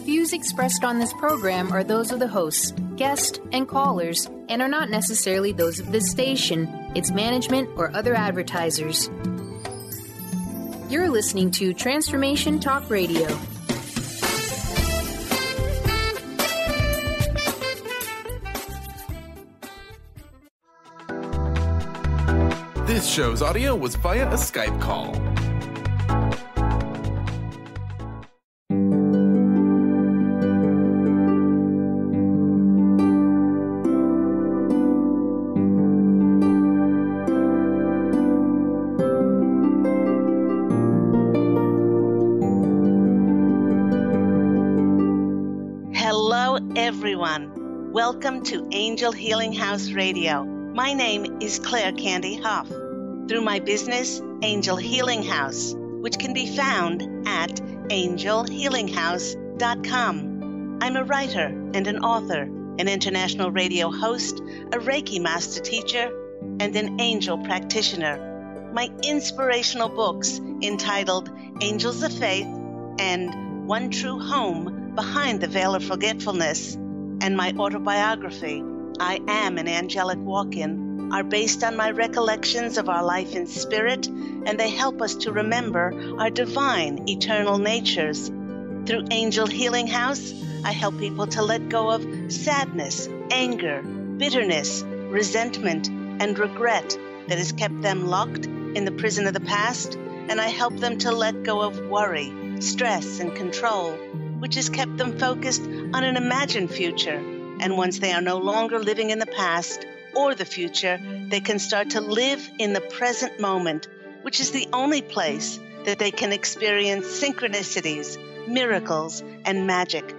views expressed on this program are those of the hosts, guests, and callers, and are not necessarily those of this station, its management, or other advertisers. You're listening to Transformation Talk Radio. This show's audio was via a Skype call. Hello, everyone. Welcome to Angel Healing House Radio. My name is Candy Hough. Through my business, Angel Healing House, which can be found at angelhealinghouse.com. I'm a writer and an author, an international radio host, a Reiki master teacher, and an angel practitioner. My inspirational books entitled Angels of Faith and One True Home Behind the Veil of Forgetfulness, and my autobiography, I Am an Angelic Walk-In, are based on my recollections of our life in spirit, and they help us to remember our divine, eternal natures. Through Angel Healing House, I help people to let go of sadness, anger, bitterness, resentment, and regret that has kept them locked in the prison of the past, and I help them to let go of worry, stress, and control, which has kept them focused on an imagined future. And once they are no longer living in the past or the future, they can start to live in the present moment, which is the only place that they can experience synchronicities, miracles, and magic.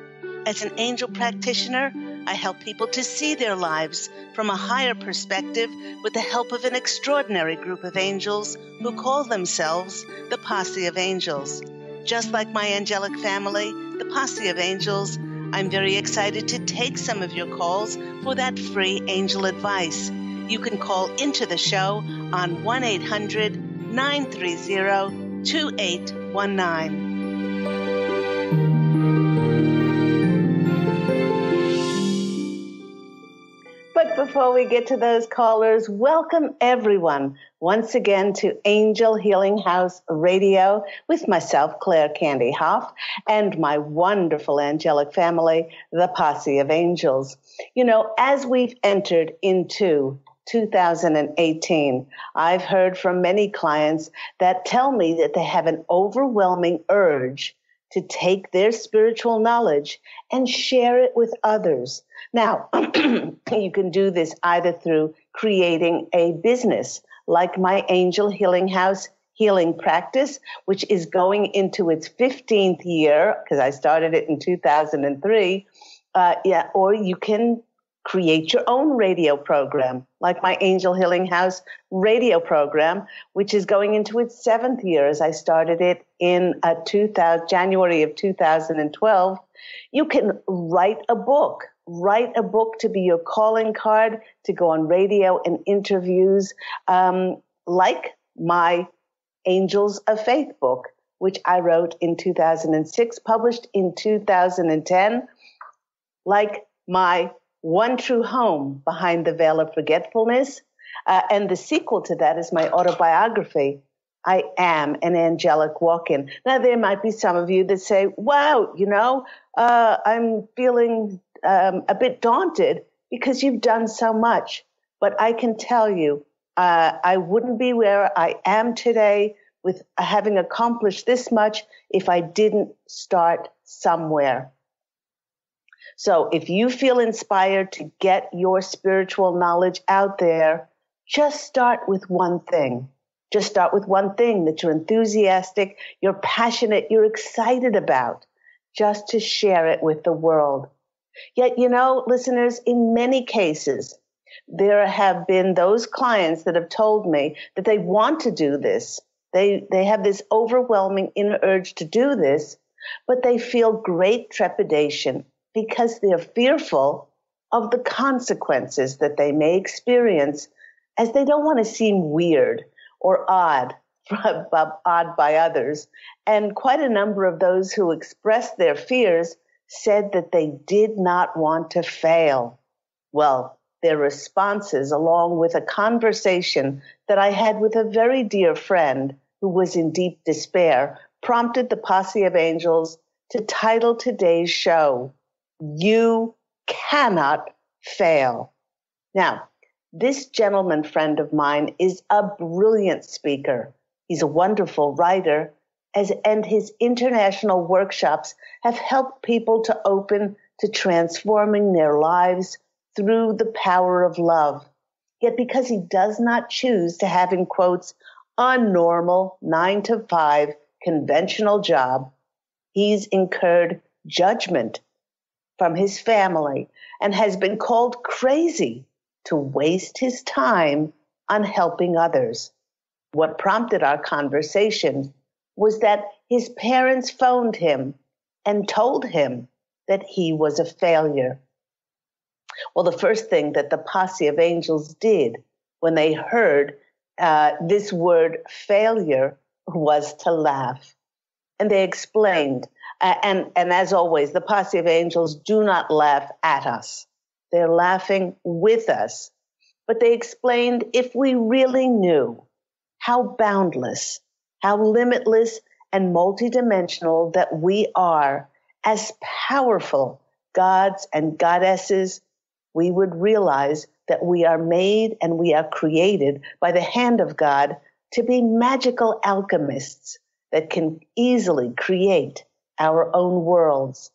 As an angel practitioner, I help people to see their lives from a higher perspective with the help of an extraordinary group of angels who call themselves the Posse of Angels. Just like my angelic family, the Posse of Angels, I'm very excited to take some of your calls for that free angel advice. You can call into the show on 1-800-930-2819. But before we get to those callers, welcome everyone once again to Angel Healing House Radio with myself, Candy Hough, and my wonderful angelic family, the Posse of Angels. You know, as we've entered into 2018, I've heard from many clients that tell me that they have an overwhelming urge to take their spiritual knowledge and share it with others. Now, you can do this either through creating a business like my Angel Healing House healing practice, which is going into its 15th year, because I started it in 2003. Or you can create your own radio program, like my Angel Healing House radio program, which is going into its 7th year, as I started it in January of 2012. You can write a book to be your calling card, to go on radio and interviews, like my Angels of Faith book, which I wrote in 2006, published in 2010, like my One True Home Behind the Veil of Forgetfulness, and the sequel to that is my autobiography, I Am an Angelic Walk-In. Now, there might be some of you that say, wow, I'm feeling a bit daunted because you've done so much. But I can tell you, I wouldn't be where I am today with having accomplished this much if I didn't start somewhere. So if you feel inspired to get your spiritual knowledge out there, just start with one thing. Just start with one thing that you're enthusiastic, you're passionate, you're excited about, just to share it with the world. Yet, listeners, in many cases, there have been those clients that have told me that they want to do this. They have this overwhelming inner urge to do this, but they feel great trepidation because they're fearful of the consequences that they may experience, as they don't want to seem weird or odd by others. And quite a number of those who express their fears said that they did not want to fail. Well, their responses, along with a conversation that I had with a very dear friend who was in deep despair, prompted the Posse of Angels to title today's show, You Cannot Fail. Now, this gentleman friend of mine is a brilliant speaker. He's a wonderful writer, and his international workshops have helped people to open to transforming their lives through the power of love. Yet because he does not choose to have, in quotes, a normal 9-to-5 conventional job, he's incurred judgment from his family and has been called crazy to waste his time on helping others. What prompted our conversation was that his parents phoned him and told him that he was a failure. Well, the first thing that the Posse of Angels did when they heard this word failure was to laugh. And they explained, and as always, the Posse of Angels do not laugh at us. They're laughing with us. But they explained if we really knew how boundless, how limitless and multidimensional that we are, as powerful gods and goddesses, we would realize that we are made and we are created by the hand of God to be magical alchemists that can easily create our own worlds.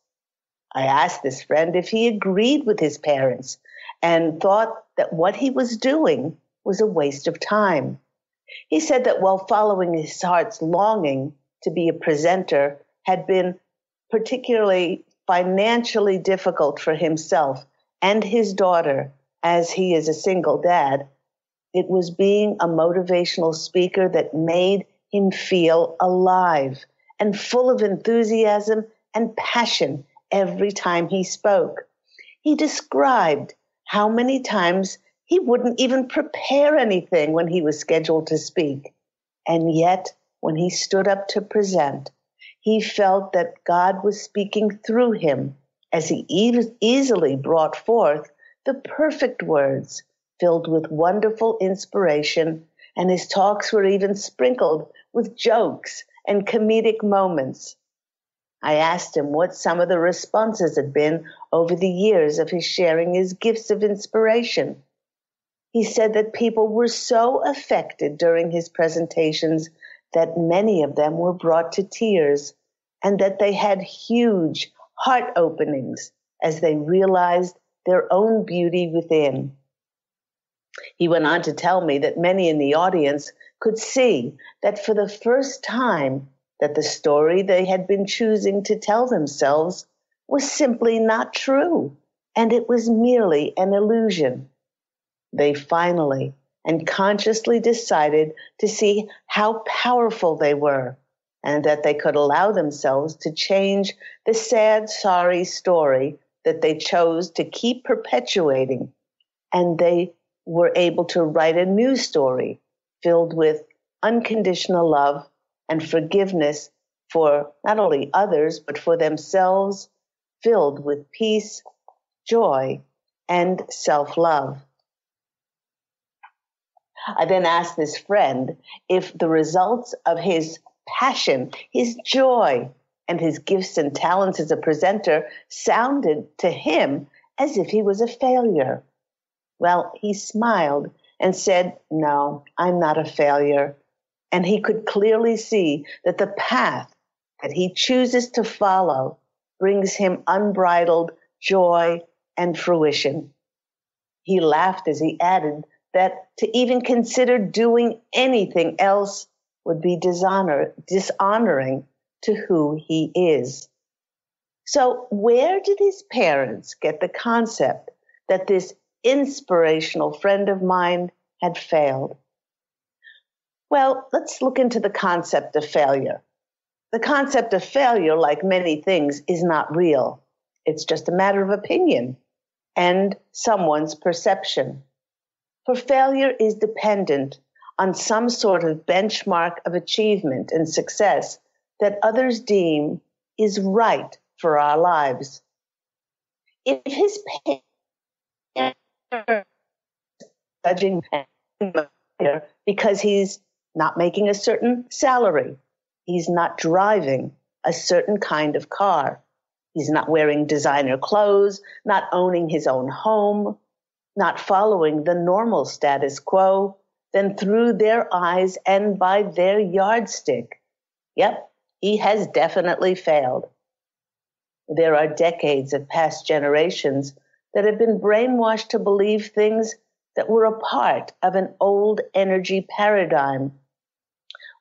I asked this friend if he agreed with his parents and thought that what he was doing was a waste of time. He said that while following his heart's longing to be a presenter had been particularly financially difficult for himself and his daughter, as he is a single dad, it was being a motivational speaker that made him feel alive and full of enthusiasm and passion every time he spoke. He described how many times he wouldn't even prepare anything when he was scheduled to speak. And yet, when he stood up to present, he felt that God was speaking through him as he easily brought forth the perfect words filled with wonderful inspiration, and his talks were even sprinkled with jokes and comedic moments. I asked him what some of the responses had been over the years of his sharing his gifts of inspiration. He said that people were so affected during his presentations that many of them were brought to tears, and that they had huge heart openings as they realized their own beauty within. He went on to tell me that many in the audience could see that for the first time that the story they had been choosing to tell themselves was simply not true, and it was merely an illusion. They finally and consciously decided to see how powerful they were, and that they could allow themselves to change the sad, sorry story that they chose to keep perpetuating, and they were able to write a new story filled with unconditional love and forgiveness for not only others, but for themselves, filled with peace, joy, and self-love. I then asked this friend if the results of his passion, his joy, and his gifts and talents as a presenter sounded to him as if he was a failure. Well, he smiled and said, "No, I'm not a failure." And he could clearly see that the path that he chooses to follow brings him unbridled joy and fruition. He laughed as he added that to even consider doing anything else would be dishonoring to who he is. So where did his parents get the concept that this inspirational friend of mine had failed? Well, let's look into the concept of failure. The concept of failure, like many things, is not real. It's just a matter of opinion and someone's perception. For failure is dependent on some sort of benchmark of achievement and success that others deem is right for our lives. If his parents are judging him because he's not making a certain salary, he's not driving a certain kind of car, he's not wearing designer clothes, not owning his own home, not following the normal status quo, then through their eyes and by their yardstick, yep, he has definitely failed. There are decades of past generations that have been brainwashed to believe things that were a part of an old energy paradigm,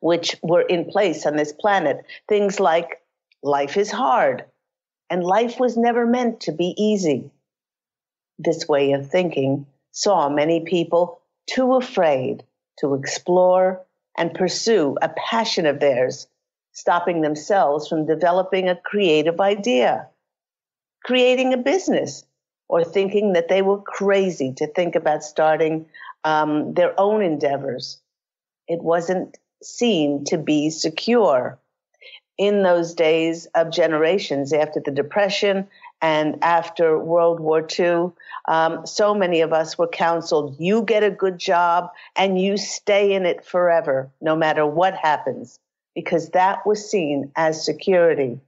which were in place on this planet. Things like life is hard and life was never meant to be easy. This way of thinking saw many people too afraid to explore and pursue a passion of theirs, stopping themselves from developing a creative idea, creating a business, or thinking that they were crazy to think about starting their own endeavors. It wasn't seen to be secure. In those days of generations after the Depression and after World War II, so many of us were counseled, you get a good job and you stay in it forever, no matter what happens, because that was seen as security.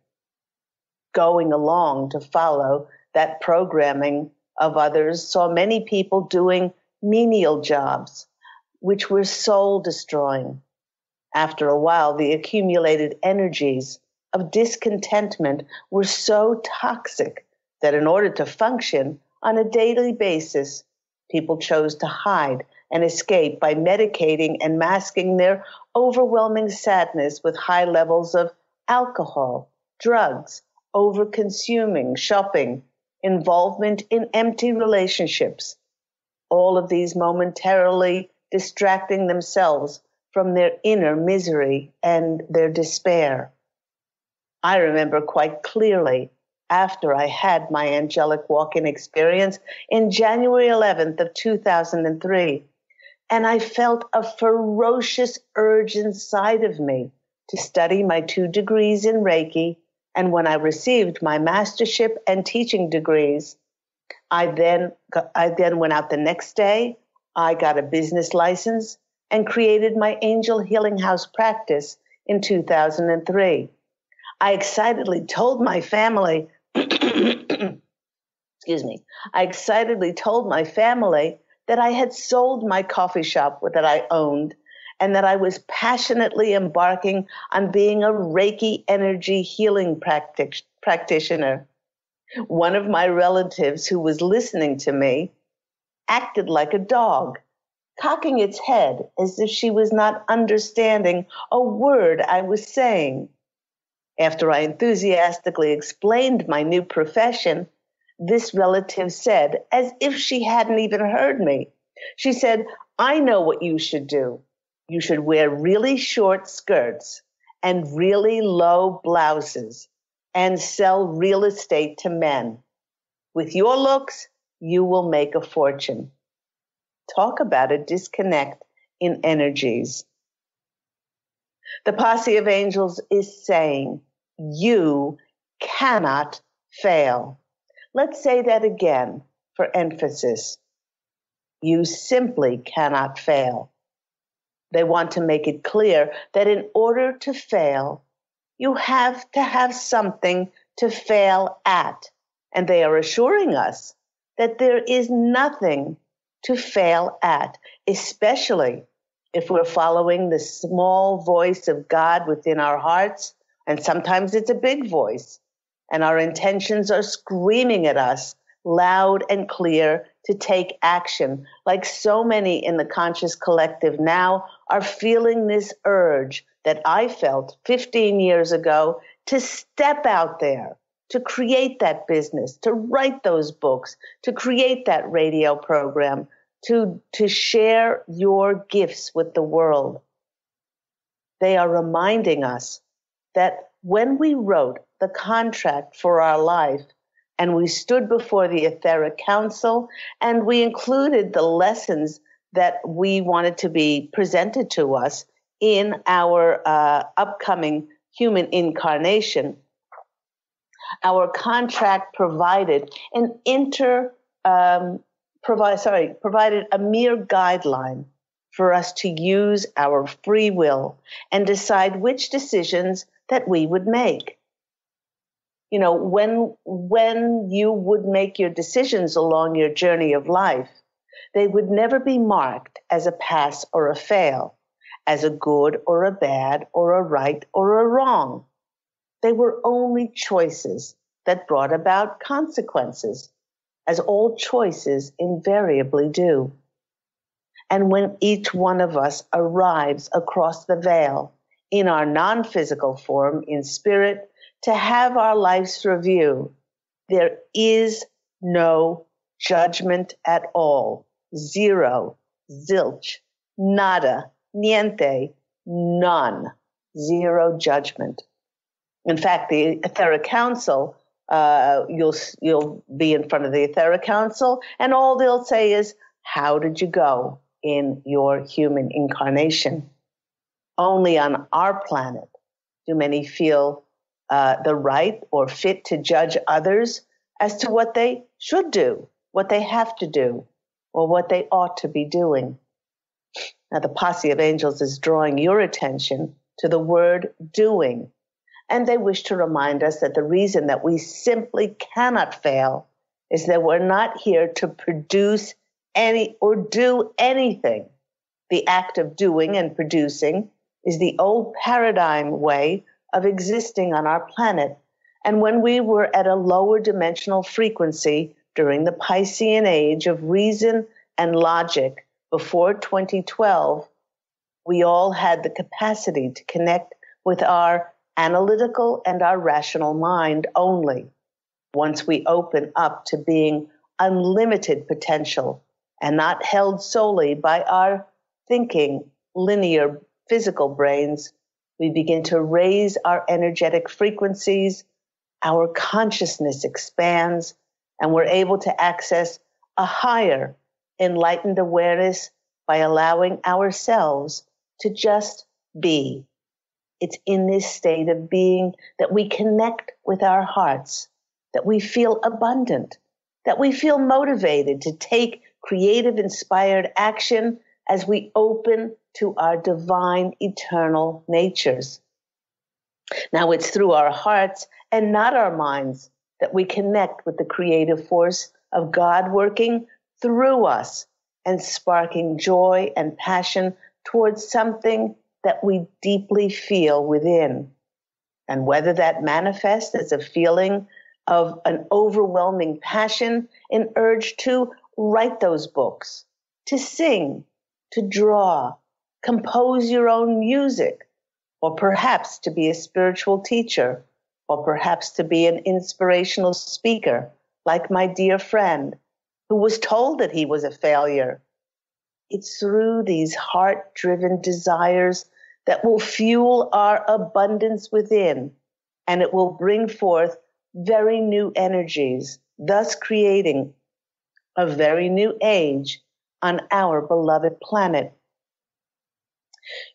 Going along to follow that programming of others saw many people doing menial jobs, which were soul destroying. After a while, the accumulated energies of discontentment were so toxic that in order to function on a daily basis, people chose to hide and escape by medicating and masking their overwhelming sadness with high levels of alcohol, drugs, over-consuming, shopping, involvement in empty relationships, all of these momentarily distracting themselves from their inner misery and their despair. I remember quite clearly after I had my angelic walk-in experience in January 11th of 2003, and I felt a ferocious urge inside of me to study my 2 degrees in Reiki. And when I received my mastership and teaching degrees, I then went out the next day. I got a business license and created my Angel Healing House practice in 2003. I excitedly told my family, excuse me, I excitedly told my family that I had sold my coffee shop that I owned and that I was passionately embarking on being a Reiki energy healing practitioner. One of my relatives who was listening to me acted like a dog, cocking its head as if she was not understanding a word I was saying. After I enthusiastically explained my new profession, this relative said, as if she hadn't even heard me, she said, I know what you should do. You should wear really short skirts and really low blouses and sell real estate to men. With your looks, you will make a fortune. Talk about a disconnect in energies. The Posse of Angels is saying, you cannot fail. Let's say that again for emphasis. You simply cannot fail. They want to make it clear that in order to fail, you have to have something to fail at. And they are assuring us that there is nothing to fail at, especially if we're following the small voice of God within our hearts. And sometimes it's a big voice, and our intentions are screaming at us loud and clear to take action. Like so many in the conscious collective now are feeling this urge that I felt 15 years ago to step out there, to create that business, to write those books, to create that radio program, to share your gifts with the world. They are reminding us that when we wrote the contract for our life and we stood before the etheric council and we included the lessons that we wanted to be presented to us in our upcoming human incarnation, Our contract provided provided a mere guideline for us to use our free will and decide which decisions that we would make. You know, when you would make your decisions along your journey of life, they would never be marked as a pass or a fail, as a good or a bad or a right or a wrong. They were only choices that brought about consequences, as all choices invariably do. And when each one of us arrives across the veil in our non-physical form, in spirit, to have our life's review, there is no judgment at all. Zero, zilch, nada, niente, none. Zero judgment. In fact, the Etheric Council, you'll be in front of the Etheric Council, and all they'll say is, how did you go in your human incarnation? Only on our planet do many feel the right or fit to judge others as to what they should do, what they have to do, or what they ought to be doing. Now, the Posse of Angels is drawing your attention to the word doing. And they wish to remind us that the reason that we simply cannot fail is that we're not here to produce any or do anything. The act of doing and producing is the old paradigm way of existing on our planet. And when we were at a lower dimensional frequency during the Piscean age of reason and logic before 2012, we all had the capacity to connect with our analytical and our rational mind only. Once we open up to being unlimited potential and not held solely by our thinking, linear, physical brains, we begin to raise our energetic frequencies, our consciousness expands, and we're able to access a higher enlightened awareness by allowing ourselves to just be. It's in this state of being that we connect with our hearts, that we feel abundant, that we feel motivated to take creative, inspired action as we open to our divine, eternal natures. Now, it's through our hearts and not our minds that we connect with the creative force of God working through us and sparking joy and passion towards something that we deeply feel within. And whether that manifests as a feeling of an overwhelming passion, an urge to write those books, to sing, to draw, compose your own music, or perhaps to be a spiritual teacher, or perhaps to be an inspirational speaker, like my dear friend, who was told that he was a failure. It's through these heart-driven desires that will fuel our abundance within, and it will bring forth very new energies, thus creating a very new age on our beloved planet.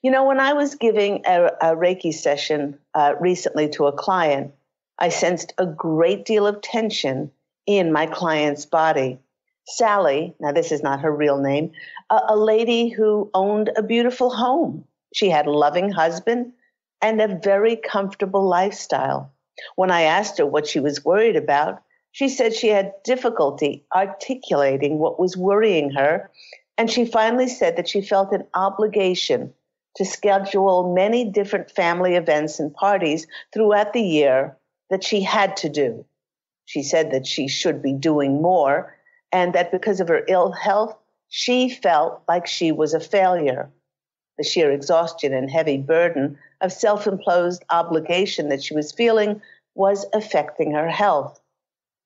You know, when I was giving a Reiki session recently to a client, I sensed a great deal of tension in my client's body. Sally, now this is not her real name, a lady who owned a beautiful home. She had a loving husband and a very comfortable lifestyle. When I asked her what she was worried about, she said she had difficulty articulating what was worrying her, and she finally said that she felt an obligation to schedule many different family events and parties throughout the year that she had to do. She said that she should be doing more, and that because of her ill health, she felt like she was a failure. The sheer exhaustion and heavy burden of self-imposed obligation that she was feeling was affecting her health.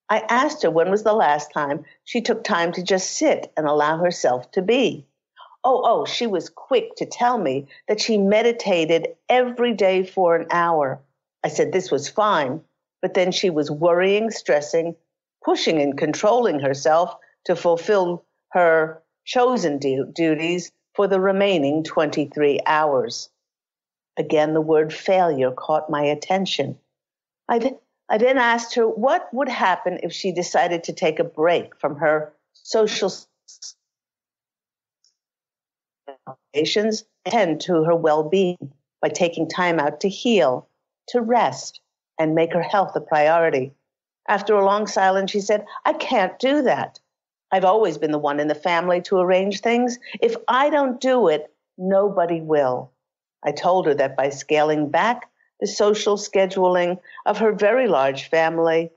I asked her when was the last time she took time to just sit and allow herself to be. She was quick to tell me that she meditated every day for an hour. I said this was fine, but then she was worrying, stressing, pushing and controlling herself to fulfill her chosen duties for the remaining 23 hours. Again, the word failure caught my attention. I I then asked her what would happen if she decided to take a break from her social obligations and tend to her well-being by taking time out to heal, to rest, and make her health a priority. After a long silence, she said, I can't do that. I've always been the one in the family to arrange things. If I don't do it, nobody will. I told her that by scaling back the social scheduling of her very large family,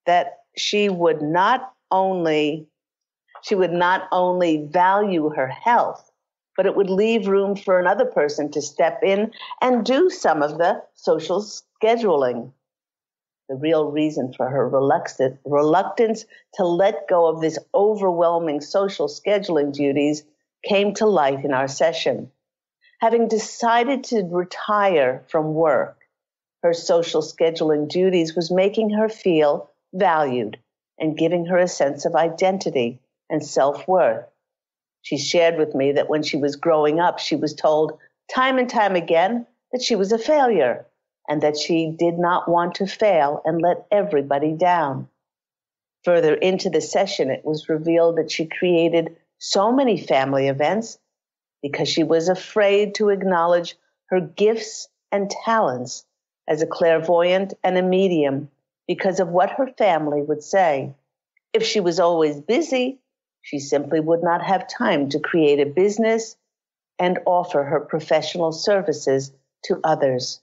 that she would not only value her health, but it would leave room for another person to step in and do some of the social scheduling. The real reason for her reluctance to let go of this overwhelming social scheduling duties came to light in our session. Having decided to retire from work, her social scheduling duties was making her feel valued and giving her a sense of identity and self-worth. She shared with me that when she was growing up, she was told time and time again that she was a failure and that she did not want to fail and let everybody down. Further into the session, it was revealed that she created so many family events because she was afraid to acknowledge her gifts and talents as a clairvoyant and a medium because of what her family would say. If she was always busy, she simply would not have time to create a business and offer her professional services to others.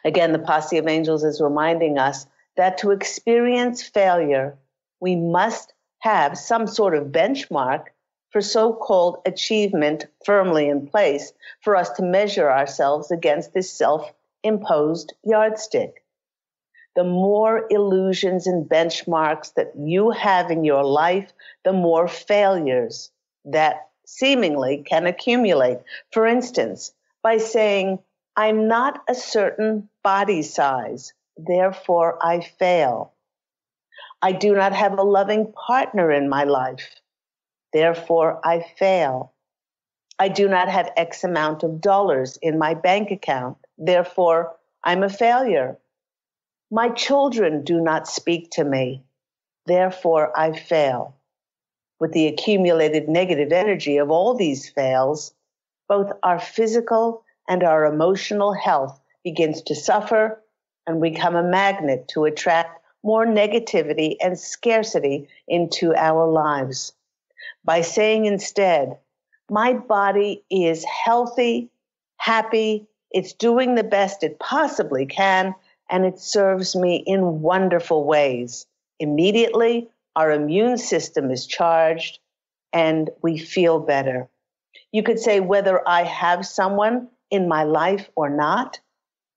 Again, the Posse of Angels is reminding us that to experience failure, we must have some sort of benchmark for so-called achievement firmly in place for us to measure ourselves against this self-imposed yardstick. The more illusions and benchmarks that you have in your life, the more failures that seemingly can accumulate. For instance, by saying, I'm not a certain body size, therefore I fail. I do not have a loving partner in my life, therefore I fail. I do not have X amount of dollars in my bank account, therefore I'm a failure. My children do not speak to me, therefore I fail. With the accumulated negative energy of all these fails, both our physical and our emotional health begins to suffer and become a magnet to attract more negativity and scarcity into our lives. By saying instead, my body is healthy, happy, it's doing the best it possibly can, and it serves me in wonderful ways. Immediately, our immune system is charged and we feel better. You could say whether I have someone in my life or not,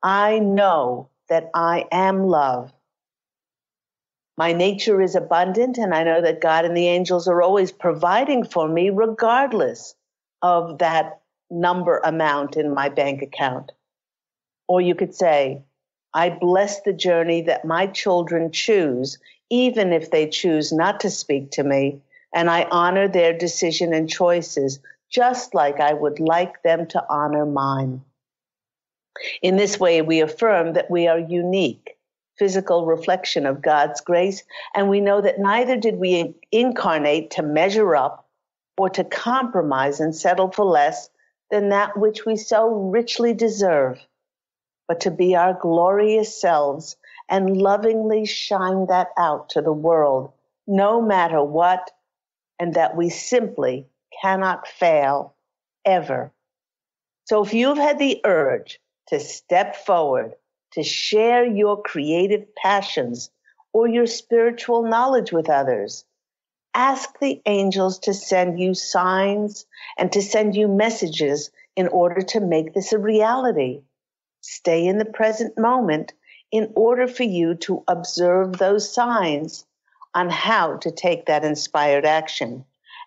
I know that I am love. My nature is abundant, and I know that God and the angels are always providing for me regardless of that number amount in my bank account. Or you could say, I bless the journey that my children choose, even if they choose not to speak to me, and I honor their decision and choices, just like I would like them to honor mine. In this way, we affirm that we are unique, physical reflection of God's grace, and we know that neither did we incarnate to measure up or to compromise and settle for less than that which we so richly deserve, but to be our glorious selves and lovingly shine that out to the world, no matter what, and that we simply cannot fail ever. So if you've had the urge to step forward, to share your creative passions or your spiritual knowledge with others, ask the angels to send you signs and to send you messages in order to make this a reality. Stay in the present moment in order for you to observe those signs on how to take that inspired action.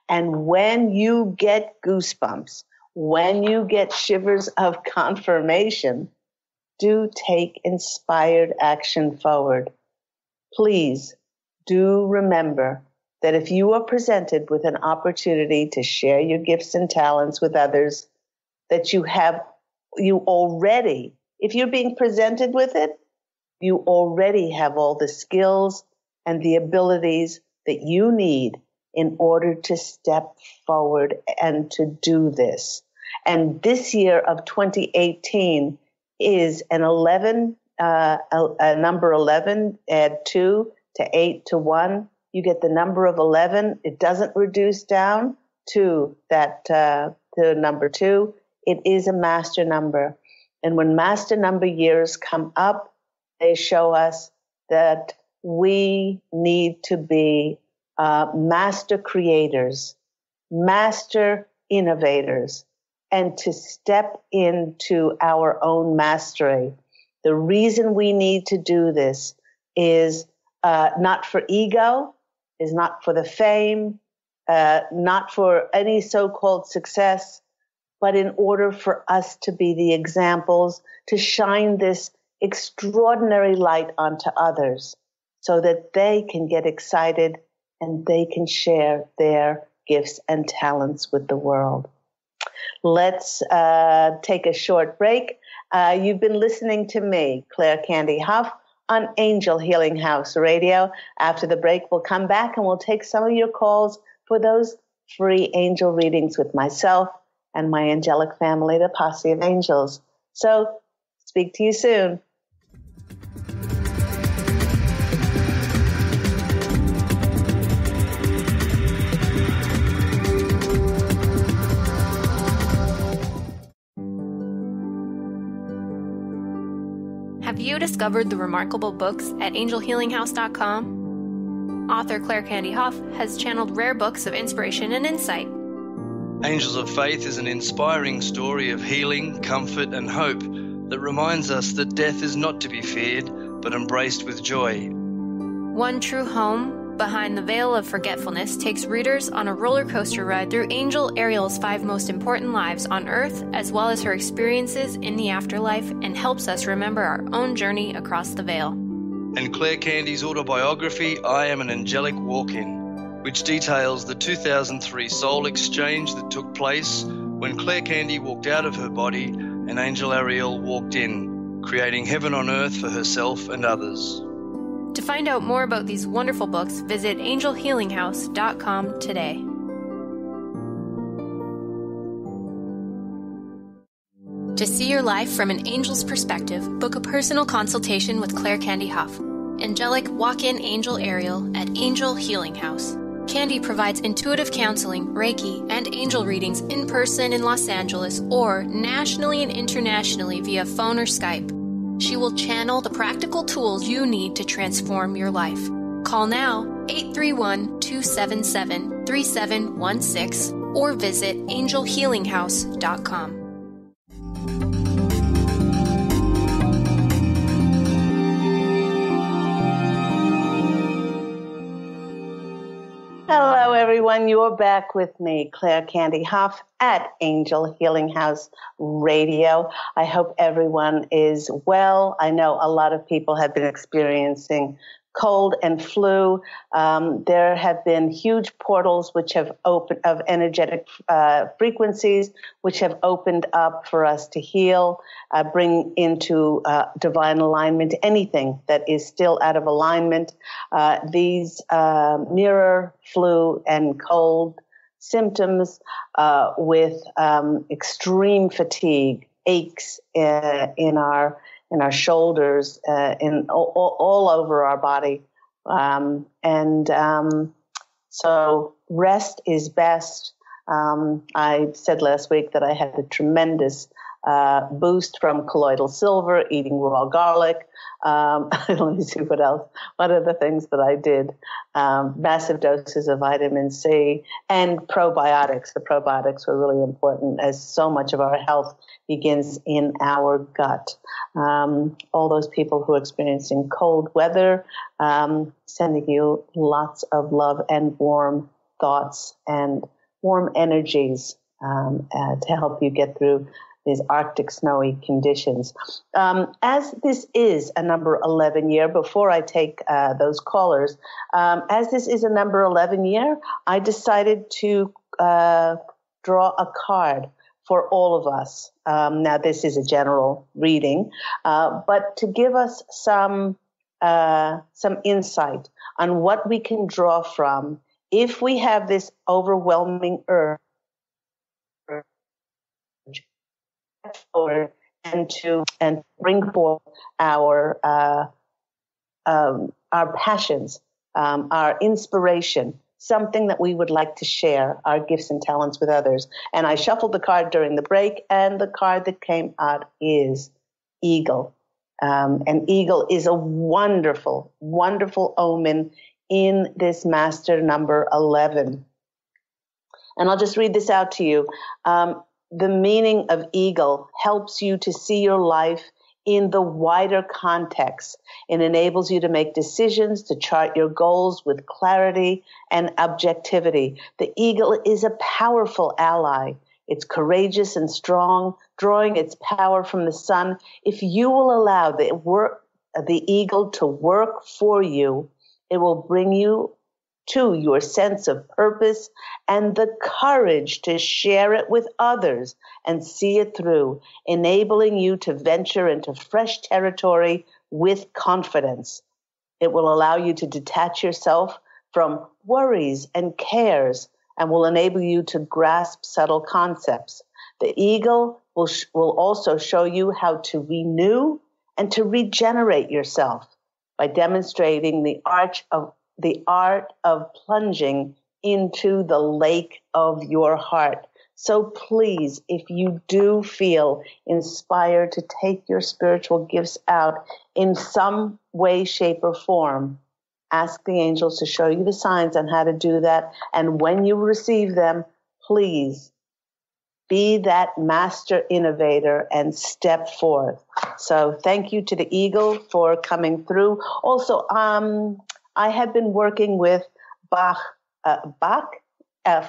And when you get goosebumps, when you get shivers of confirmation, do take inspired action forward. Please do remember that if you are presented with an opportunity to share your gifts and talents with others, that you already, if you're being presented with it, you already have all the skills and the abilities that you need in order to step forward and to do this. And this year of 2018 is a number 11, add 2 to 8 to 1. You get the number of 11. It doesn't reduce down to that to number 2. It is a master number. And when master number years come up, they show us that we need to be master creators, master innovators, and to step into our own mastery. The reason we need to do this is not for ego, is not for the fame, not for any so-called success, but in order for us to be the examples, to shine this extraordinary light onto others so that they can get excited and they can share their gifts and talents with the world. Let's take a short break. You've been listening to me, Claire Candy Hough, on Angel Healing House Radio. After the break, we'll come back and we'll take some of your calls for those free angel readings with myself and my angelic family, the Posse of Angels. So, speak to you soon. Have you discovered the remarkable books at angelhealinghouse.com? Author Claire Candy Hough has channeled rare books of inspiration and insight. Angels of Faith is an inspiring story of healing, comfort, and hope that reminds us that death is not to be feared, but embraced with joy. One True Home, Behind the Veil of Forgetfulness, takes readers on a roller coaster ride through Angel Ariel's 5 most important lives on Earth, as well as her experiences in the afterlife, and helps us remember our own journey across the veil. And Claire Candy's autobiography, I Am an Angelic Walk-In, which details the 2003 soul exchange that took place when Claire Candy walked out of her body and Angel Ariel walked in, creating heaven on earth for herself and others. To find out more about these wonderful books, visit angelhealinghouse.com today. To see your life from an angel's perspective, book a personal consultation with Claire Candy Hough, Angelic Walk-In Angel Ariel at Angel Healing House. Candy provides intuitive counseling, Reiki, and angel readings in person in Los Angeles or nationally and internationally via phone or Skype. She will channel the practical tools you need to transform your life. Call now, 831-277-3716, or visit angelhealinghouse.com. Hello, everyone. You're back with me, Claire Candy Hough, at Angel Healing House Radio. I hope everyone is well. I know a lot of people have been experiencing cold and flu. There have been huge portals which have opened of energetic frequencies which have opened up for us to heal, bring into divine alignment anything that is still out of alignment. These mirror flu and cold symptoms with extreme fatigue, aches in our shoulders, in all over our body. So rest is best. I said last week that I had a tremendous boost from colloidal silver, eating raw garlic. Let me see what else. What are the things that I did? Massive doses of vitamin C and probiotics. The probiotics were really important, as so much of our health begins in our gut. All those people who are experiencing cold weather, sending you lots of love and warm thoughts and warm energies to help you get through these Arctic snowy conditions. As this is a number 11 year, before I take those callers, as this is a number 11 year, I decided to draw a card for all of us. Now, this is a general reading, but to give us some insight on what we can draw from if we have this overwhelming urge and to bring forth our passions, our inspiration, something that we would like to share our gifts and talents with others. And I shuffled the card during the break, and the card that came out is Eagle. And Eagle is a wonderful, wonderful omen in this master number 11. And I'll just read this out to you. The meaning of Eagle helps you to see your life in the wider context. It enables you to make decisions, to chart your goals with clarity and objectivity. The eagle is a powerful ally. It's courageous and strong, drawing its power from the sun. If you will allow the eagle to work for you, it will bring you to your sense of purpose and the courage to share it with others and see it through, enabling you to venture into fresh territory with confidence. It will allow you to detach yourself from worries and cares and will enable you to grasp subtle concepts. The eagle will also show you how to renew and to regenerate yourself by demonstrating the art of plunging into the lake of your heart. So please, if you do feel inspired to take your spiritual gifts out in some way, shape, or form, ask the angels to show you the signs on how to do that. And when you receive them, please be that master innovator and step forth. So thank you to the eagle for coming through. Also, I have been working with Bach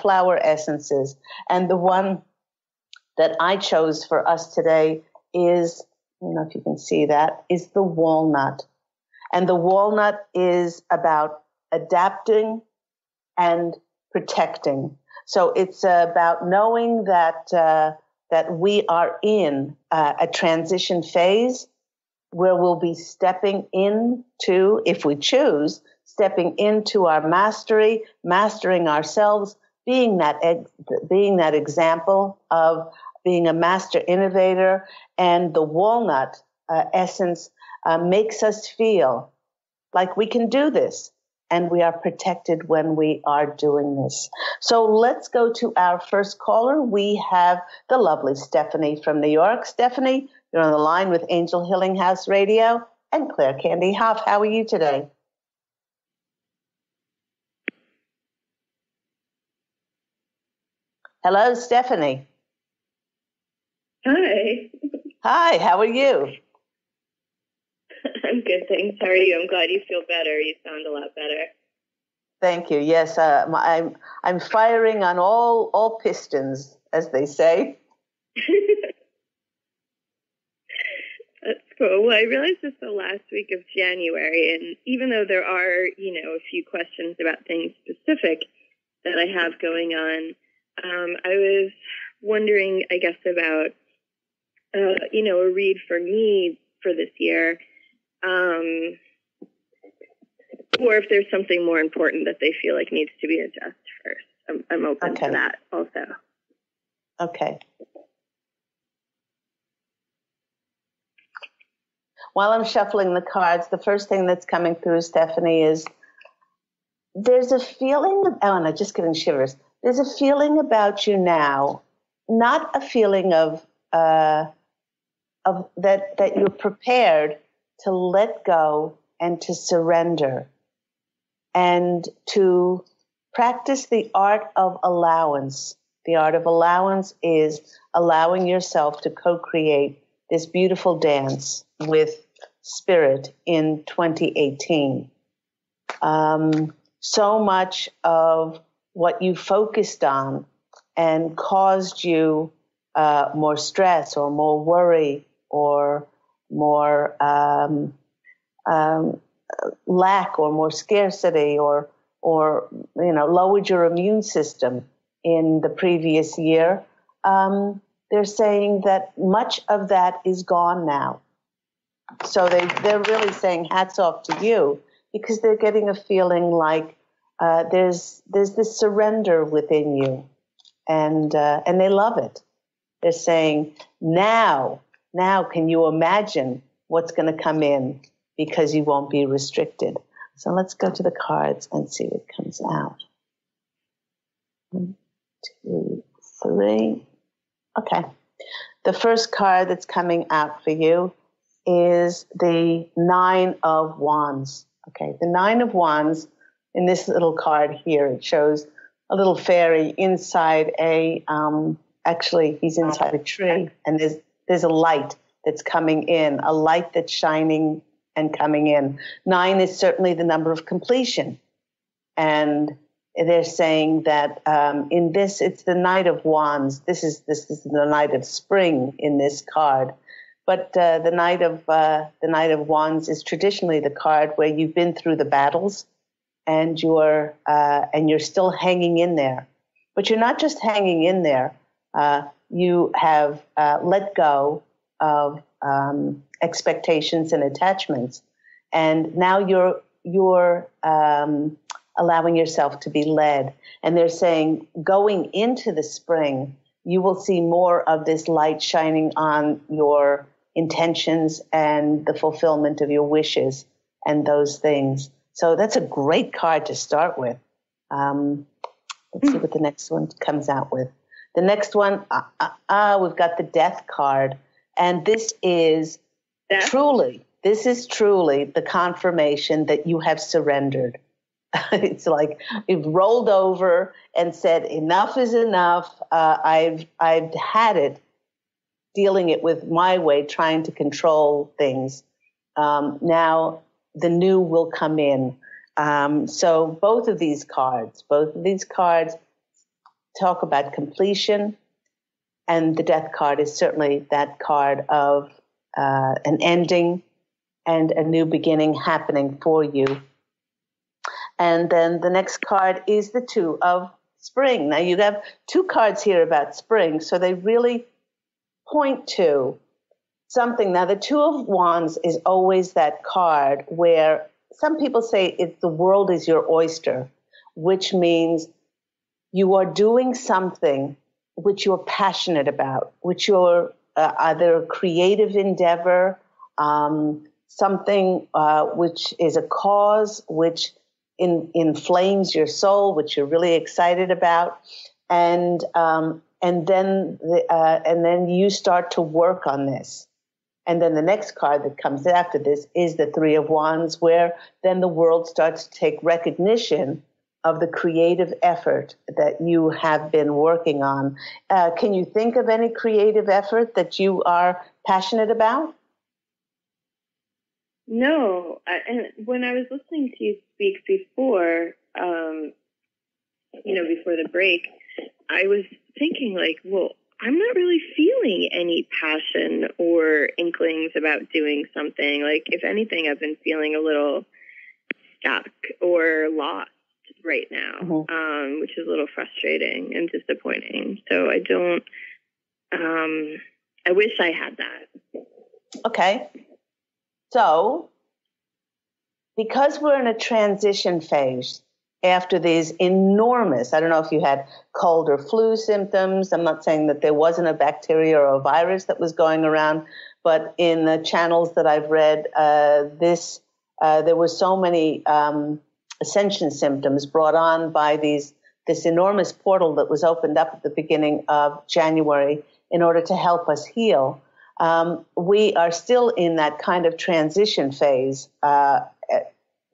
flower essences, and the one that I chose for us today is, I don't know if you can see that, is the walnut. And the walnut is about adapting and protecting. So it's about knowing that we are in a transition phase where we'll be stepping into, if we choose, stepping into our mastery, mastering ourselves, being that example of being a master innovator. And the walnut essence makes us feel like we can do this, and we are protected when we are doing this. So let's go to our first caller. We have the lovely Stephanie from New York. Stephanie, you're on the line with Angel Healing House Radio and Claire Candy Hough. How are you today? Hello, Stephanie. Hi. Hi, how are you? I'm good, thanks. How are you? I'm glad you feel better. You sound a lot better. Thank you. Yes, I'm firing on all pistons, as they say. That's cool. Well, I realized this the last week of January, and even though there are, a few questions about things specific that I have going on, I was wondering, I guess, about, a read for me for this year, or if there's something more important that they feel like needs to be addressed first. I'm open to that also. Okay. While I'm shuffling the cards, the first thing that's coming through, Stephanie, is there's a feeling, I'm just getting shivers. There's a feeling about you now, not a feeling of that you're prepared to let go and to surrender and to practice the art of allowance. The art of allowance is allowing yourself to co-create this beautiful dance with spirit in 2018. So much of what you focused on and caused you more stress or more worry or more lack or more scarcity or lowered your immune system in the previous year, they're saying that much of that is gone now. So they're really saying hats off to you, because they're getting a feeling like there's this surrender within you, and they love it. They're saying, now can you imagine what's going to come in, because you won't be restricted. So let's go to the cards and see what comes out. 1, 2, 3. Okay. The first card that's coming out for you is the 9 of Wands. Okay, the 9 of Wands, in this little card here, it shows a little fairy inside actually he's inside a tree, and there's a light that's coming in, a light that's shining and coming in. 9 is certainly the number of completion. And they're saying that in this, it's the Knight of Wands. This is the Knight of Spring in this card. But the Knight of Wands is traditionally the card where you've been through the battles, and you're still hanging in there. But you're not just hanging in there. You have let go of expectations and attachments, and now you're allowing yourself to be led. And they're saying, going into the spring, you will see more of this light shining on your intentions and the fulfillment of your wishes and those things. So that's a great card to start with. Let's see what the next one comes out with. The next one, we've got the Death card. And this is truly the confirmation that you have surrendered. It's like you've rolled over and said, enough is enough. I've had it, dealing it with my way, trying to control things. Now the new will come in. So both of these cards talk about completion, and the Death card is certainly that card of an ending and a new beginning happening for you. And then the next card is the 2 of Spring. Now you have 2 cards here about spring, so they really point to something. Now the 2 of Wands is always that card where some people say the world is your oyster, which means you are doing something which you're passionate about, which you're either a creative endeavor, something which is a cause which inflames your soul, which you're really excited about, and then you start to work on this. And then the next card that comes after this is the 3 of Wands, where then the world starts to take recognition of the creative effort that you have been working on. Can you think of any creative effort that you are passionate about? No. And when I was listening to you speak before, before the break, I was thinking like, well, I'm not really feeling any passion or inklings about doing something. Like, if anything, I've been feeling a little stuck or lost right now, which is a little frustrating and disappointing. So I don't, I wish I had that. Okay. So, because we're in a transition phase after these enormous, I don't know if you had cold or flu symptoms. I'm not saying that there wasn't a bacteria or a virus that was going around, but in the channels that I've read, there were so many ascension symptoms brought on by this enormous portal that was opened up at the beginning of January in order to help us heal. We are still in that kind of transition phase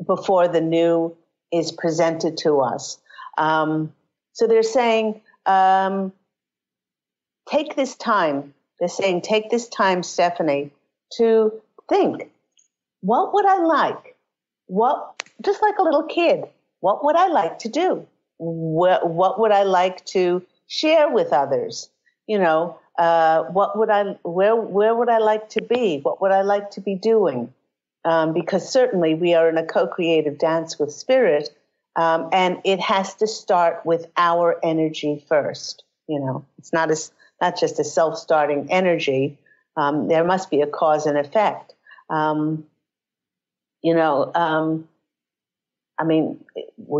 before the new is presented to us. So they're saying, take this time. They're saying, take this time, Stephanie, to think, what would I like? Just like a little kid, what would I like to do? What would I like to share with others? Where would I like to be? What would I like to be doing? Because certainly we are in a co-creative dance with spirit, and it has to start with our energy first. It's not not just a self-starting energy. There must be a cause and effect. Would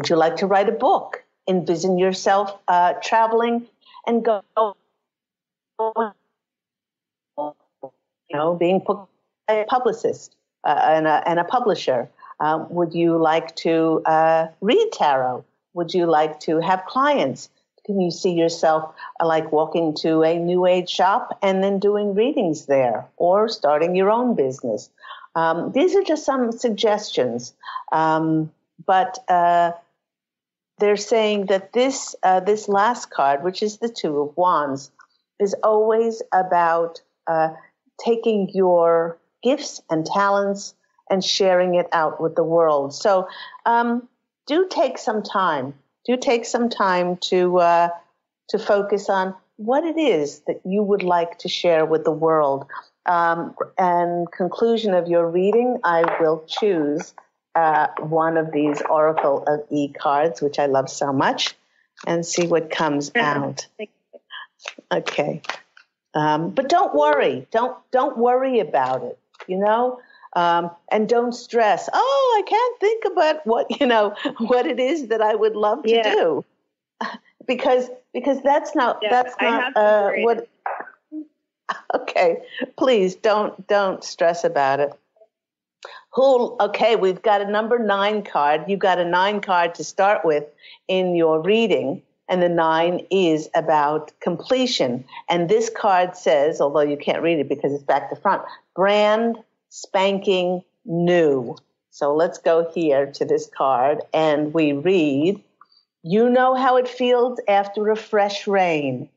you like to write a book? Envision yourself traveling and go, being a publicist and a publisher. Would you like to read tarot? Would you like to have clients? Can you see yourself like walking to a New Age shop and then doing readings there, or starting your own business? These are just some suggestions, but they're saying that this last card, which is the Two of Wands, is always about taking your gifts and talents and sharing it out with the world. So do take some time. Do take some time to focus on what it is that you would like to share with the world. And conclusion of your reading, I will choose one of these Oracle of E cards, which I love so much, and see what comes out. Okay. But don't worry. Don't worry about it, and don't stress. Oh, I can't think about what it is that I would love to do. Because that's not what. Okay, please don't stress about it. Okay, we've got a number 9 card. You got a 9 card to start with in your reading, and the 9 is about completion. And this card says, although you can't read it because it's back to front, brand spanking new. So let's go here to this card, and we read, you know how it feels after a fresh rain.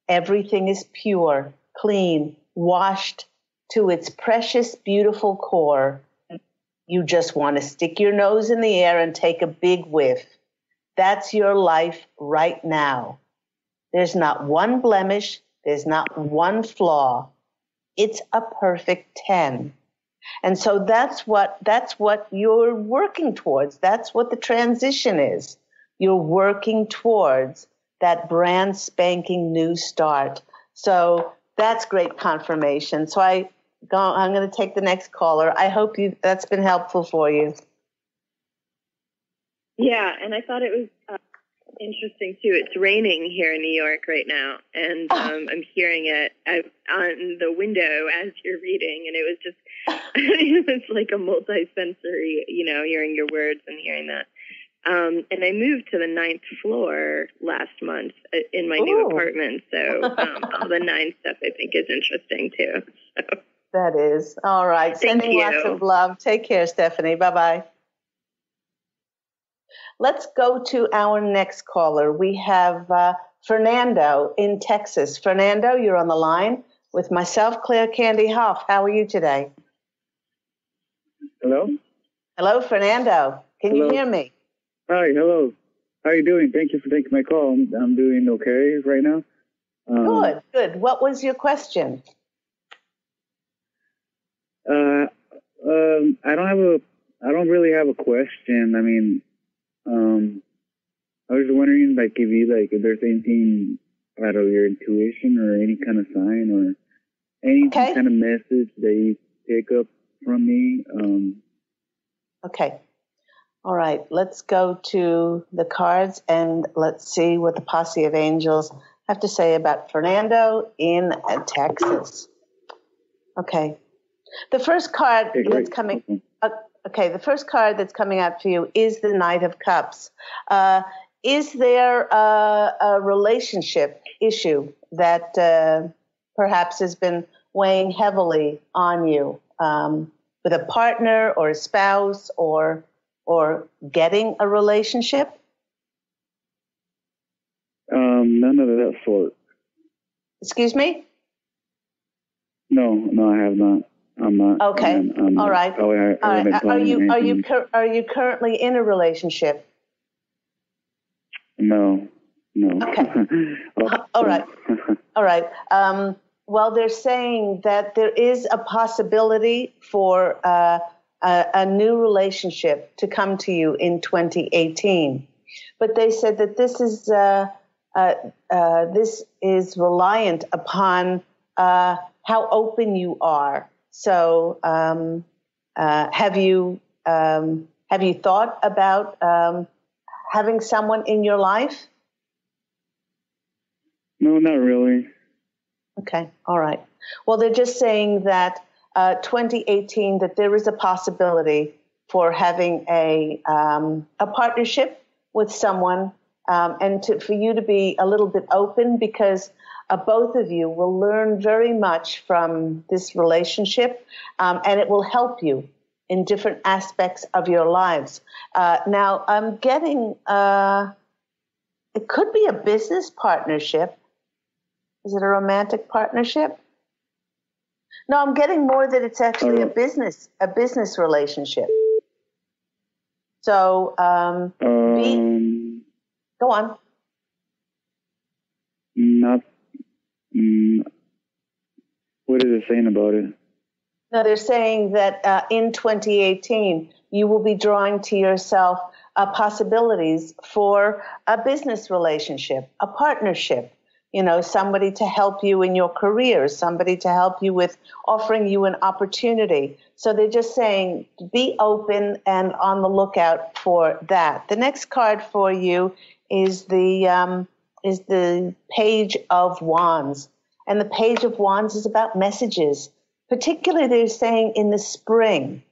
Everything is pure, clean, washed to its precious, beautiful core. You just want to stick your nose in the air and take a big whiff. That's your life right now. There's not one blemish. There's not one flaw. It's a perfect 10. And so that's what you're working towards. That's what the transition is. You're working towards that brand spanking new start. So that's great confirmation. So I'm going to take the next caller. I hope that's been helpful for you. Yeah, and I thought it was interesting too. It's raining here in New York right now, and I'm hearing it on the window as you're reading, and it was just it was like a multi-sensory, hearing your words and hearing that. And I moved to the 9th floor last month in my new apartment, so all the 9 stuff I think is interesting too. So. That is. All right. Sending lots of love. Take care, Stephanie. Bye-bye. Let's go to our next caller. We have Fernando in Texas. Fernando, you're on the line with myself, Claire Candy Hough. How are you today? Hello? Hello, Fernando. Can you hear me? Hi, hello. How are you doing? Thank you for taking my call. I'm doing okay right now. Good. What was your question? I don't really have a question. I mean, I was wondering, if there's anything out of your intuition or any kind of sign or any kind of message that you pick up from me. Okay. All right. Let's go to the cards and let's see what the Posse of Angels have to say about Fernando in Texas. Okay. The first card that's coming. The first card that's coming out for you is the Knight of Cups. Is there a relationship issue that perhaps has been weighing heavily on you with a partner or a spouse or getting a relationship? None of that sort. Excuse me? No, I have not. I'm not. Okay. All right. Are you currently in a relationship? No. Okay. All right. All right. Well, they're saying that there is a possibility for a new relationship to come to you in 2018. But they said that this is this is reliant upon how open you are. So, have you thought about having someone in your life? No, not really. Okay, all right. Well, they're just saying that 2018, that there is a possibility for having a partnership with someone, and for you to be a little bit open, because both of you will learn very much from this relationship, and it will help you in different aspects of your lives. Now, I'm getting, it could be a business partnership. Is it a romantic partnership? No, I'm getting more that it's actually a business relationship. So, go on. What is it saying about it? No, they're saying that in 2018, you will be drawing to yourself possibilities for a business relationship, a partnership. You know, somebody to help you in your career, somebody to help you with offering you an opportunity. So they're just saying be open and on the lookout for that. The next card for you is the Page of Wands. And the Page of Wands is about messages. Particularly, they're saying in the spring.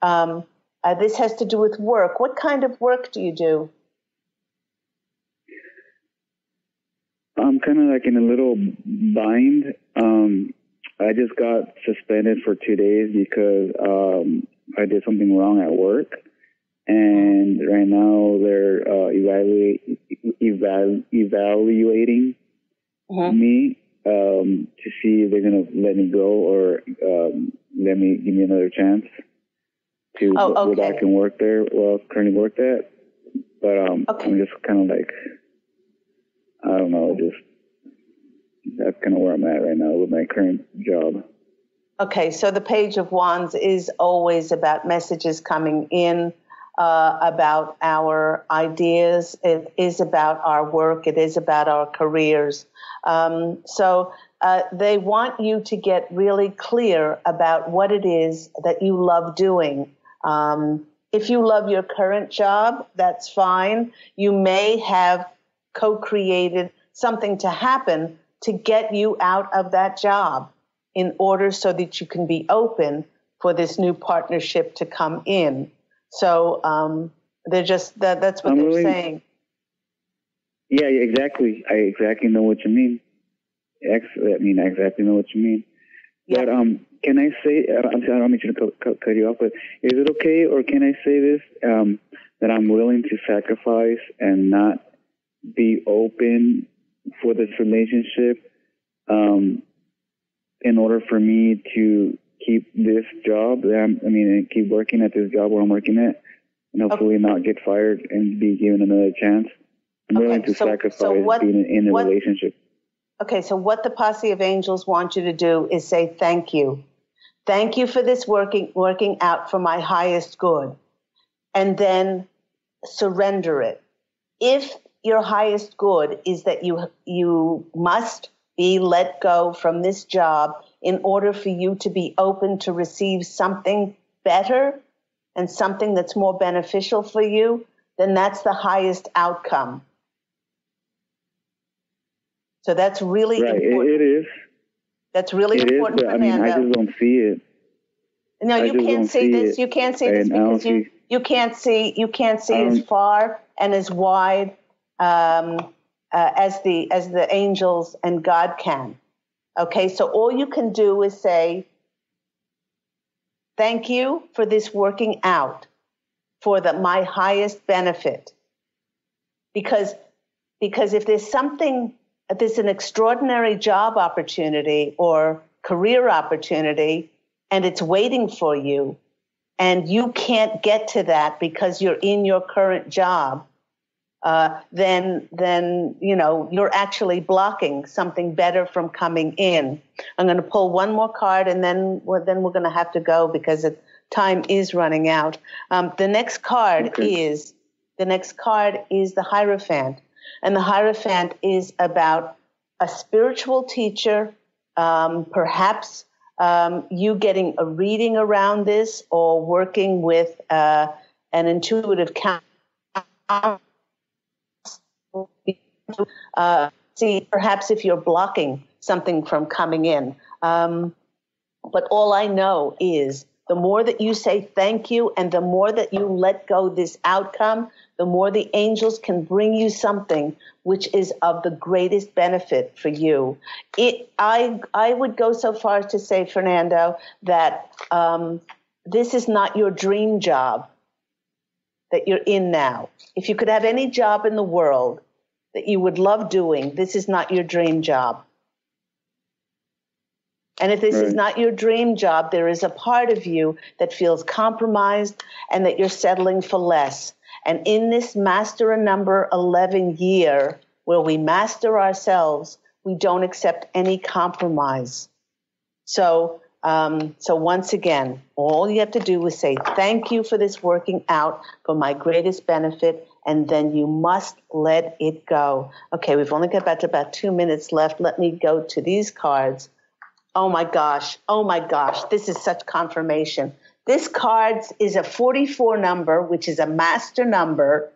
This has to do with work. What kind of work do you do? I'm kind of like in a little bind. I just got suspended for 2 days because I did something wrong at work. And right now they're evaluating me to see if they're going to let me go or give me another chance to go back and work there where I currently worked at. But I'm just kind of like, I don't know, that's kind of where I'm at right now with my current job. Okay, so the Page of Wands is always about messages coming in, about our ideas. It is about our work. It is about our careers. So they want you to get really clear about what it is that you love doing. If you love your current job, that's fine. You may have co-created something to happen to get you out of that job in order so that you can be open for this new partnership to come in. So they're just that's what they're saying. Yeah, exactly. I exactly know what you mean. I exactly know what you mean. Yeah. But can I say? I'm sorry, I don't mean to cut you off, but is it okay, or can I say this? That I'm willing to sacrifice and not be open for this relationship in order for me to keep this job. And keep working at this job where I'm working at, and hopefully not get fired and be given another chance. I'm willing to sacrifice being in a relationship. Okay, so what the Posse of Angels want you to do is say thank you. Thank you for this working out for my highest good. And then surrender it. If your highest good is that you must be let go from this job in order for you to be open to receive something better and something that's more beneficial for you, then that's the highest outcome. So that's really important. It is. That's really important, Fernando. I just don't see it. No, you can't see this. You can't see this because you can't see as far and as wide as the angels and God can. Okay, so all you can do is say, thank you for this working out for my highest benefit. Because if there's an extraordinary job opportunity or career opportunity and it's waiting for you and you can't get to that because you're in your current job, then you're actually blocking something better from coming in. I'm going to pull one more card, and then we're going to have to go because time is running out. The next card is the Hierophant, And the Hierophant is about a spiritual teacher, perhaps you getting a reading around this or working with an intuitive counselor. See, perhaps if you're blocking something from coming in. But all I know is the more that you say thank you and the more that you let go this outcome, the more the angels can bring you something which is of the greatest benefit for you. I would go so far as to say, Fernando, that this is not your dream job that you're in now. If you could have any job in the world that you would love doing, this is not your dream job. And if this is not your dream job, there is a part of you that feels compromised and that you're settling for less. And in this Master a Number 11 year, where we master ourselves, we don't accept any compromise. So once again, all you have to do is say, thank you for this working out for my greatest benefit, and then you must let it go. Okay, we've only got about 2 minutes left. Let me go to these cards. Oh my gosh, this is such confirmation. This card is a 44 number, which is a master number.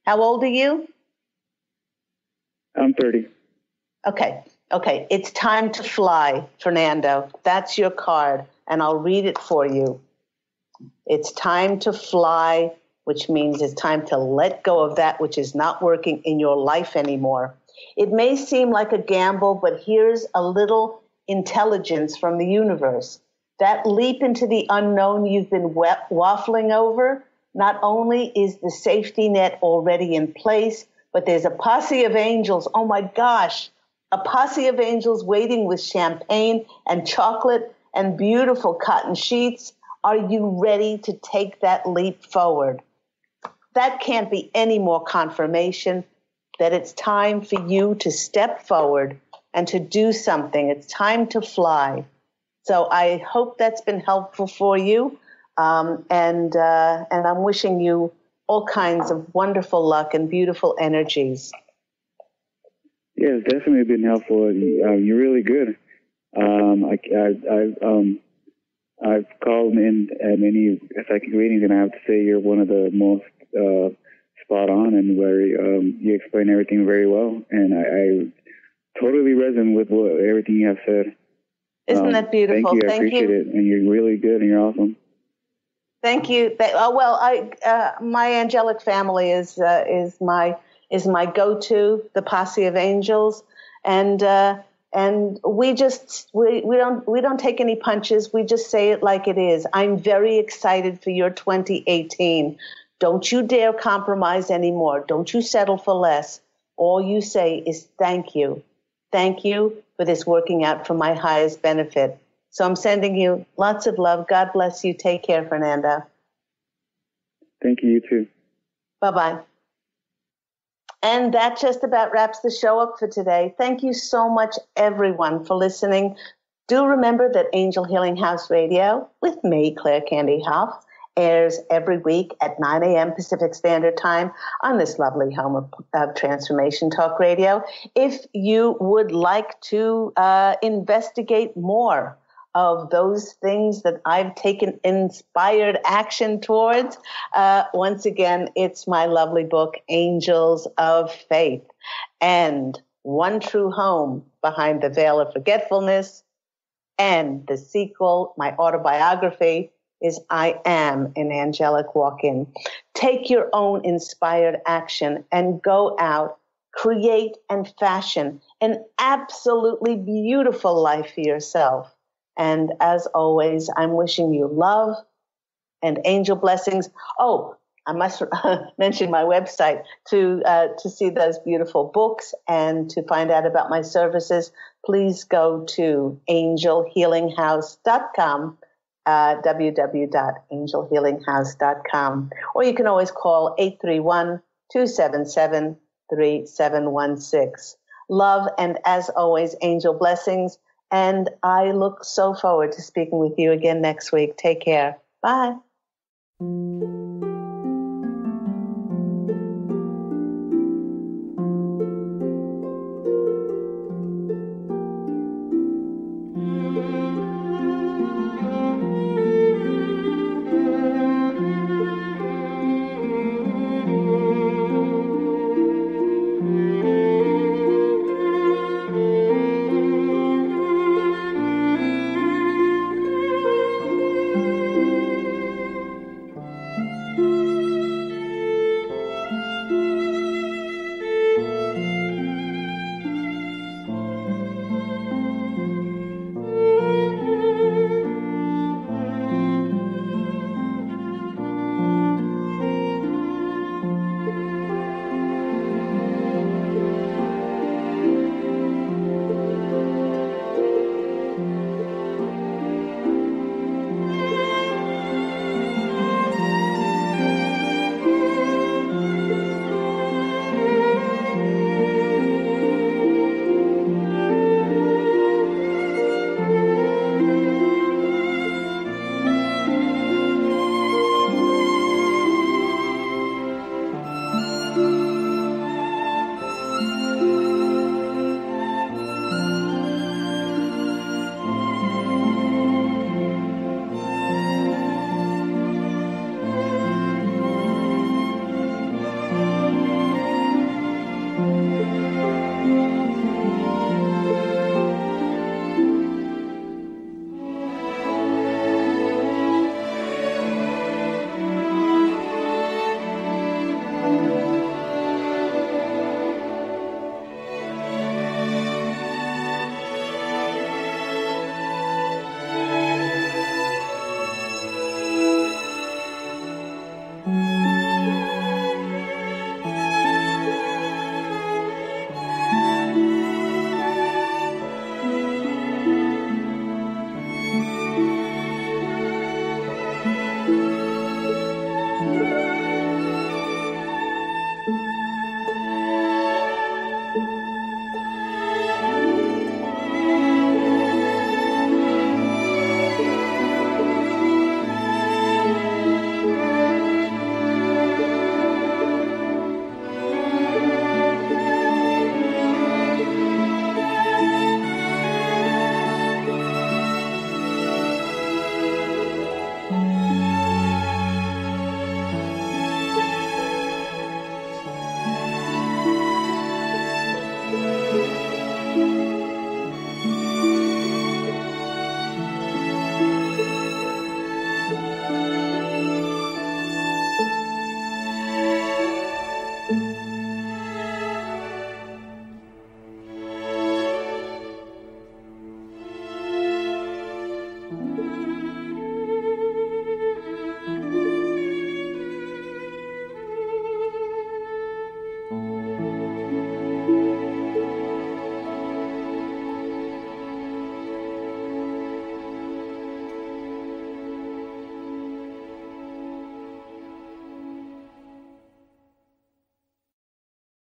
How old are you? I'm 30. Okay. It's time to fly, Fernando. That's your card, and I'll read it for you. It's time to fly, which means it's time to let go of that which is not working in your life anymore. It may seem like a gamble, but here's a little intelligence from the universe. That leap into the unknown you've been waffling over, not only is the safety net already in place, but there's a posse of angels. Oh my gosh, a posse of angels waiting with champagne and chocolate and beautiful cotton sheets. Are you ready to take that leap forward? That can't be any more confirmation that it's time for you to step forward and to do something. It's time to fly. So I hope that's been helpful for you. And I'm wishing you all kinds of wonderful luck and beautiful energies. Yeah, it's definitely been helpful. You're really good. I've called in at many psychic readings, and I have to say you're one of the most spot on and very. You explain everything very well, and I totally resonate with everything you have said. Isn't that beautiful? Thank you. I appreciate it, and you're really good, and you're awesome. Thank you. My angelic family is my go-to, the Posse of Angels, and we don't take any punches. We just say it like it is. I'm very excited for your 2018. Don't you dare compromise anymore. Don't you settle for less. All you say is thank you. Thank you for this working out for my highest benefit. So I'm sending you lots of love. God bless you. Take care, Fernanda. Thank you. You too. Bye-bye. And that just about wraps the show up for today. Thank you so much, everyone, for listening. Do remember that Angel Healing House Radio with me, Claire Candy Hough, airs every week at 9 a.m. Pacific Standard Time on this lovely home of Transformation Talk Radio. If you would like to investigate more of those things that I've taken inspired action towards, once again, it's my lovely book, Angels of Faith, and One True Home Behind the Veil of Forgetfulness, and the sequel, my autobiography, is I Am an Angelic Walk-In. Take your own inspired action and go out, create and fashion an absolutely beautiful life for yourself. And as always, I'm wishing you love and angel blessings. Oh, I must mention my website to see those beautiful books and to find out about my services. Please go to angelhealinghouse.com. www.angelhealinghouse.com. Or you can always call 831-277-3716. Love and, as always, angel blessings. And I look so forward to speaking with you again next week. Take care. Bye.